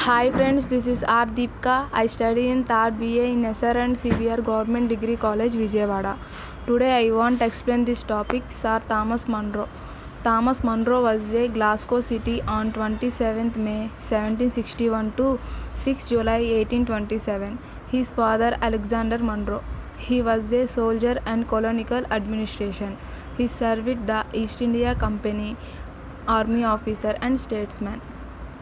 Hi friends, this is R. Deepka. I study in 3rd BA in SR and CBR Government Degree College, Vijayawada. Today I want to explain this topic, Sir Thomas Munro. Thomas Munro was a Glasgow City on 27th May 1761 to 6 July 1827. His father Alexander Munro. He was a soldier and colonial administration. He served the East India Company, army officer and statesman.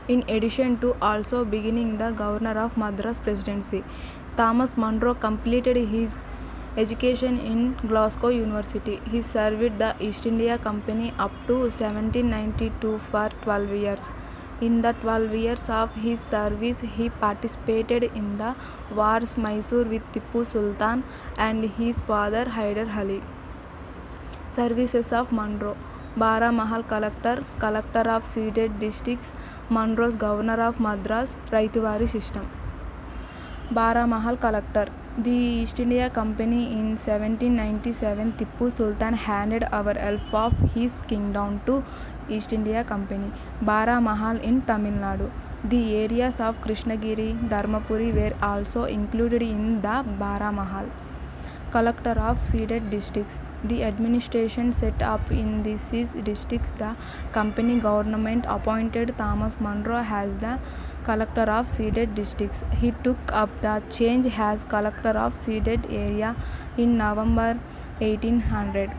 In addition to also beginning the governor of Madras Presidency, Thomas Munro completed his education in Glasgow University. He served the East India Company up to 1792 for 12 years. In the 12 years of his service, he participated in the wars Mysore with Tipu Sultan and his father Hyder Ali. Services of Munro: Baramahal Collector, Collector of ceded districts, Munro's Governor of Madras, Raituvari system. Baramahal Collector. The East India Company in 1797, Tipu Sultan handed over half of his kingdom to East India Company. Baramahal in Tamil Nadu. The areas of Krishnagiri, Dharmapuri were also included in the Baramahal. Collector of ceded districts. The administration set up in these districts, the company government appointed Thomas Munro as the collector of ceded districts. He took up the change as collector of ceded area in November 1800.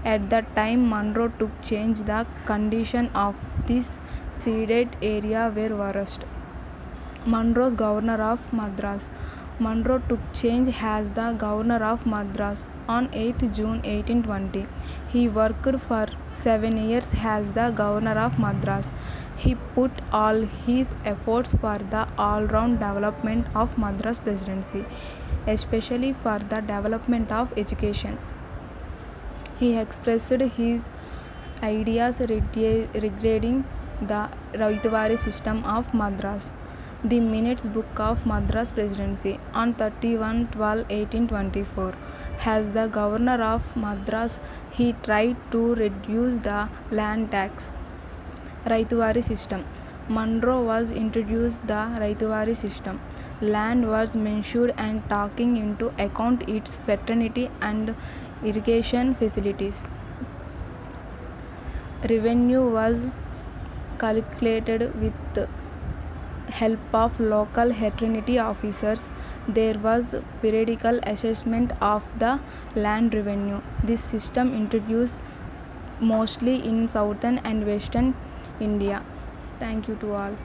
At that time, Munro took change. The condition of this ceded area were worst. Munro's Governor of Madras. Munro took change as the Governor of Madras on 8th June 1820. He worked for 7 years as the Governor of Madras. He put all his efforts for the all-round development of Madras Presidency, especially for the development of education. He expressed his ideas regarding the Raituvari system of Madras. The Minutes Book of Madras Presidency on 31/12/1824. As the Governor of Madras, he tried to reduce the land tax. Raituvari system. Munro was introduced the Raituvari system. Land was mensured and taking into account its fertility and irrigation facilities. Revenue was calculated with help of local veterinary officers. There was periodical assessment of the land revenue. This system introduced mostly in southern and western India. Thank you to all.